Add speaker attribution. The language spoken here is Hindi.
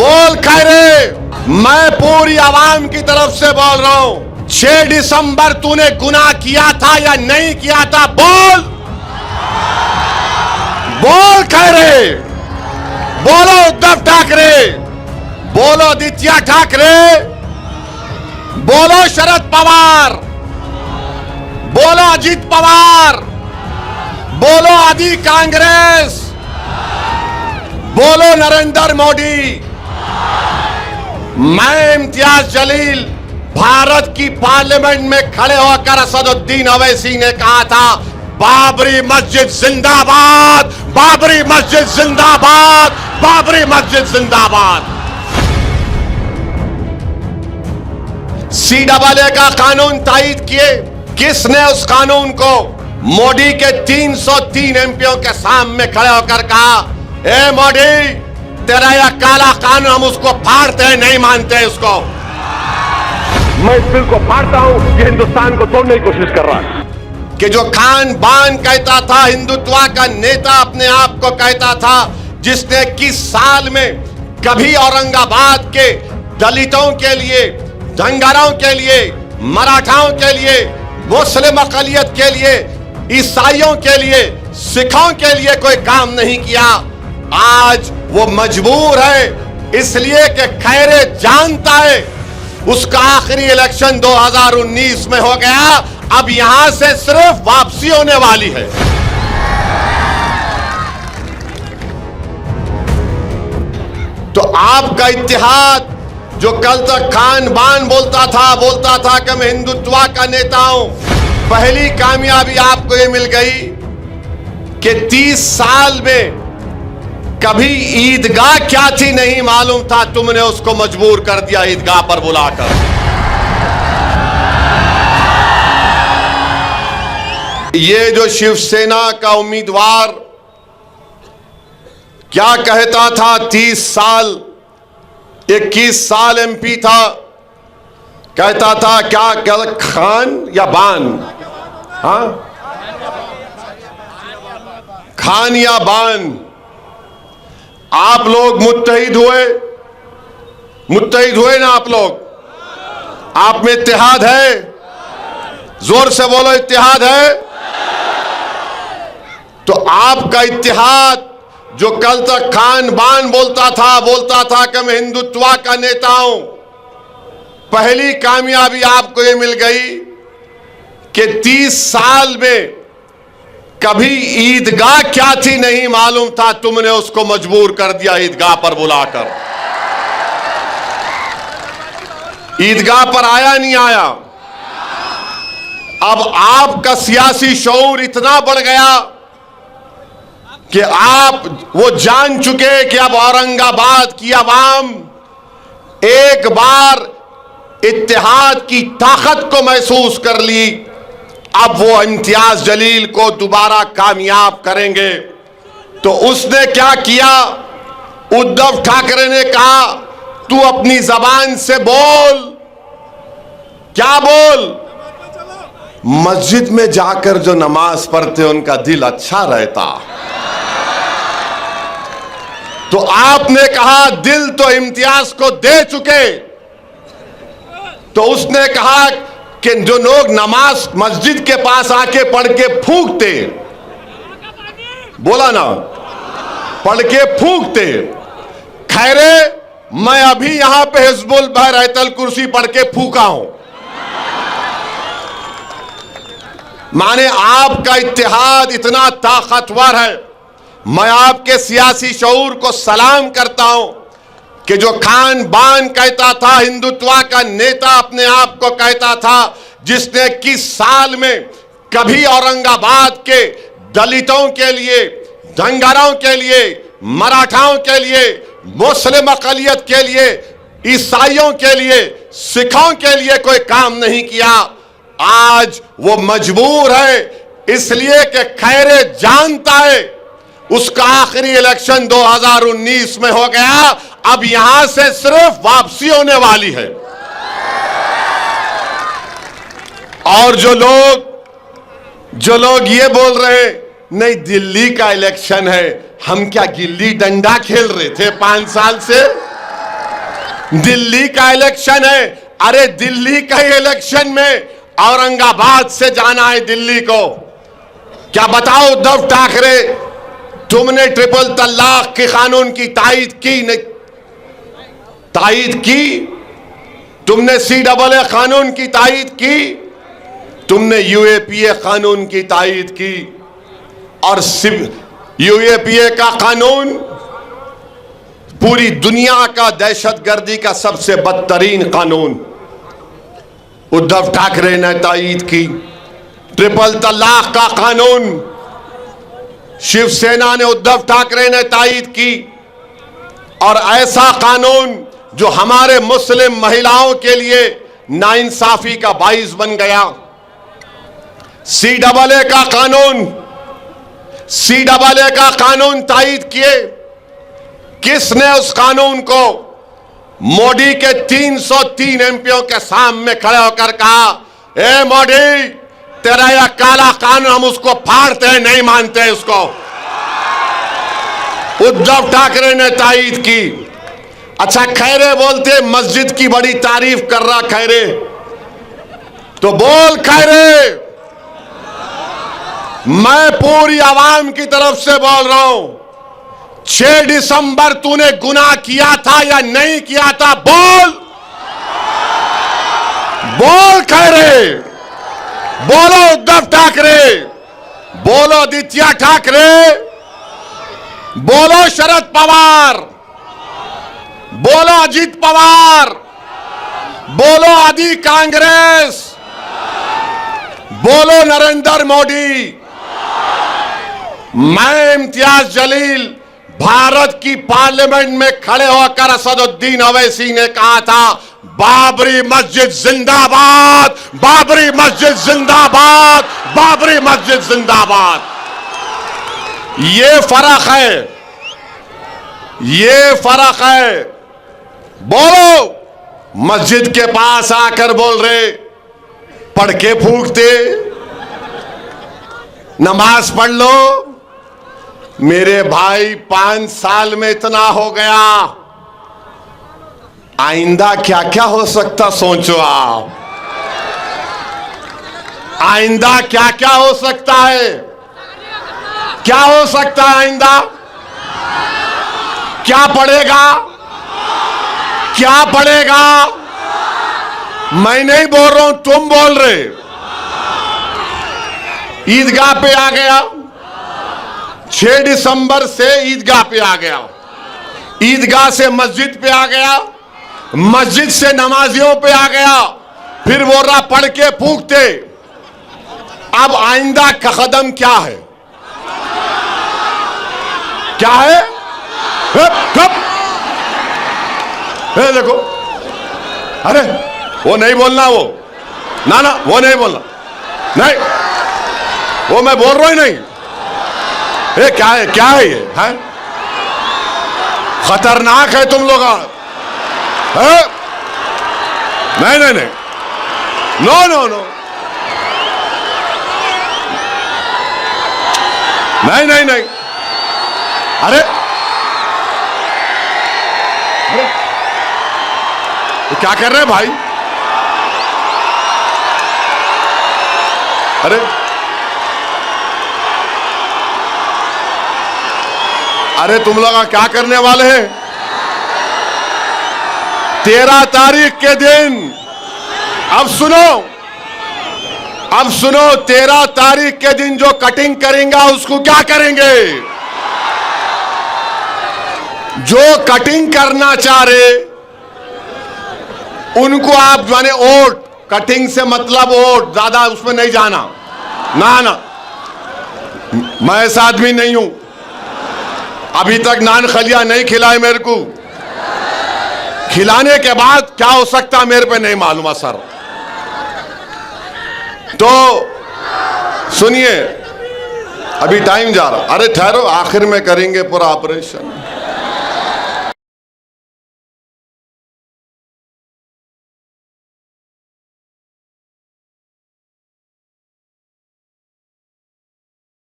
Speaker 1: बोल खैरे, मैं पूरी आवाम की तरफ से बोल रहा हूं, 6 दिसंबर तूने गुनाह किया था या नहीं किया था? बोल बोल खैरे, बोलो उद्धव ठाकरे, बोलो आदित्य ठाकरे, बोलो शरद पवार, बोलो अजित पवार, बोलो आदि कांग्रेस, बोलो नरेंद्र मोदी। मैं इम्तियाज जलील भारत की पार्लियामेंट में खड़े होकर असदुद्दीन अवैसी ने कहा था, बाबरी मस्जिद जिंदाबाद, बाबरी मस्जिद जिंदाबाद, बाबरी मस्जिद जिंदाबाद। CAA का कानून तायद किए, किसने उस कानून को मोदी के 303 MPओं के सामने खड़े होकर कहा, ए मोदी, तेरा यह काला कानून हम उसको फाड़ते हैं, नहीं मानते हैं उसको।
Speaker 2: मैं इस बिल को फाड़ता हूं, ये हिंदुस्तान को तोड़ने की कोशिश कर रहा है।
Speaker 1: कि जो खान बान कहता था, हिंदुत्व का नेता अपने आप को कहता था, जिसने 21 साल में कभी औरंगाबाद के दलितों के लिए, धंगारों के लिए, मराठाओं के लिए, मुस्लिम अकलियत के लिए, ईसाइयों के लिए, सिखों के लिए कोई काम नहीं किया, आज वो मजबूर है इसलिए कि खैरे जानता है उसका आखिरी इलेक्शन 2019 में हो गया, अब यहां से सिर्फ वापसी होने वाली है। तो आपका इत्तेहाद, जो कल तक खान बान बोलता था कि मैं हिंदुत्व का नेता हूं, पहली कामयाबी आपको ये मिल गई कि 30 साल में कभी ईदगाह क्या थी नहीं मालूम था, तुमने उसको मजबूर कर दिया ईदगाह पर बुलाकर। ये जो शिवसेना का उम्मीदवार क्या कहता था, 30 साल 21 साल MP था, कहता था क्या खान या बान, हाँ खान या बान। आप लोग मुत्तहिद हुए ना, आप लोग, आप में इत्तेहाद है? जोर से बोलो, इत्तेहाद है? तो आपका इत्तेहाद, जो कल तक खान बान बोलता था कि मैं हिंदुत्व का नेता हूं, पहली कामयाबी आपको ये मिल गई कि 30 साल में कभी ईदगाह क्या थी नहीं मालूम था, तुमने उसको मजबूर कर दिया ईदगाह पर बुलाकर। ईदगाह पर आया नहीं आया। अब आपका सियासी शऊर इतना बढ़ गया कि आप वो जान चुके कि अब औरंगाबाद की आवाम एक बार इत्तेहाद की ताकत को महसूस कर ली, अब वो इम्तियाज जलील को दोबारा कामयाब करेंगे। तो उसने क्या किया, उद्धव ठाकरे ने कहा, तू अपनी जबान से बोल, क्या बोल? मस्जिद में जाकर जो नमाज पढ़ते उनका दिल अच्छा रहता। तो आपने कहा दिल तो इम्तियाज को दे चुके, तो उसने कहा कि जो लोग नमाज मस्जिद के पास आके पढ़ के फूंकते, बोला ना, पढ़ के फूंकते, खैरे मैं अभी यहां पे हिजबुल बहरतल कुर्सी पढ़ के फूंका हूं। माने आपका इत्तेहाद इतना ताकतवर है। मैं आपके सियासी शऊर को सलाम करता हूं कि जो खान बान कहता था, हिंदुत्व का नेता अपने आप को कहता था, जिसने 21 साल में कभी औरंगाबाद के दलितों के लिए, धंगारों के लिए, मराठाओं के लिए, मुस्लिम अकलियत के लिए, ईसाइयों के लिए, सिखों के लिए कोई काम नहीं किया, आज वो मजबूर है इसलिए कि खैरे जानता है उसका आखिरी इलेक्शन 2019 में हो गया, अब यहां से सिर्फ वापसी होने वाली है। और जो लोग ये बोल रहे हैं नहीं दिल्ली का इलेक्शन है, हम क्या गिल्ली डंडा खेल रहे थे 5 साल से? दिल्ली का इलेक्शन है। अरे दिल्ली का इलेक्शन में औरंगाबाद से जाना है दिल्ली को। क्या बताओ उद्धव ठाकरे, तुमने ट्रिपल तलाक के कानून की तायीद की नहीं? तायीद की? तुमने CAA कानून की तायीद की? तुमने UAPA कानून की तायीद की? और UAPA का कानून पूरी दुनिया का दहशतगर्दी का सबसे बदतरीन कानून उद्धव ठाकरे ने तायीद की। ट्रिपल तलाक का कानून शिवसेना ने, उद्धव ठाकरे ने तायीद की। और ऐसा कानून जो हमारे मुस्लिम महिलाओं के लिए नाइंसाफी का बाइस बन गया। CAA का कानून तायीद किए। किसने उस कानून को? मोदी के 303 MPओं के सामने खड़े होकर कहा, ए मोदी, तेरा यह काला कानून हम उसको फाड़ते हैं, नहीं मानते हैं उसको। उद्धव ठाकरे ने तायीद की। अच्छा, खैरे बोलते मस्जिद की बड़ी तारीफ कर रहा खैरे, तो बोल खैरे, मैं पूरी आवाम की तरफ से बोल रहा हूं, 6 दिसंबर तूने गुनाह किया था या नहीं किया था? बोल, बोल खैरे, बोलो उद्धव ठाकरे, बोलो आदित्य ठाकरे, बोलो शरद पवार, बोलो अजीत पवार, बोलो आदि कांग्रेस, बोलो नरेंद्र मोदी। मैं इम्तियाज जलील भारत की पार्लियामेंट में खड़े होकर असदुद्दीन ओवैसी ने कहा था, बाबरी मस्जिद जिंदाबाद, बाबरी मस्जिद जिंदाबाद, बाबरी मस्जिद जिंदाबाद। ये फर्क है, ये फर्क है। बोलो, मस्जिद के पास आकर बोल रहे, पढ़ के फूकते, नमाज पढ़ लो। मेरे भाई 5 साल में इतना हो गया, आइंदा क्या क्या हो सकता सोचो आप। आइंदा क्या क्या हो सकता है? क्या हो सकता है आइंदा? क्या पड़ेगा? क्या पड़ेगा? मैं नहीं बोल रहा हूं, तुम बोल रहे। ईदगाह पे आ गया, 6 दिसंबर से ईदगाह पे आ गया, ईदगाह से मस्जिद पे आ गया, मस्जिद से नमाजियों पे आ गया, फिर वो रहा पढ़ के फूकते। अब आइंदा का कदम क्या है? क्या है? देखो, अरे वो नहीं बोलना, वो ना ना, वो नहीं बोलना, नहीं, वो मैं बोल रहा ही नहीं। ये क्या है? क्या है ये? है खतरनाक है तुम लोग। नहीं नहीं नहीं, नो नो नो, नहीं नहीं नहीं। अरे तो क्या कर रहे हैं भाई? अरे अरे तुम लोग क्या करने वाले हैं? 13 तारीख के दिन, अब सुनो, अब सुनो, 13 तारीख के दिन जो कटिंग करेंगे उसको क्या करेंगे? जो कटिंग करना चाह रहे उनको आप माने वोट, कटिंग से मतलब वोट, ज्यादा उसमें नहीं जाना, ना ना, मैं ऐसा आदमी नहीं हूं। अभी तक नान खलिया नहीं खिलाए मेरे को, खिलाने के बाद क्या हो सकता मेरे पे नहीं मालूम है सर। तो सुनिए, अभी टाइम जा रहा, अरे ठहरो, आखिर में करेंगे पूरा ऑपरेशन।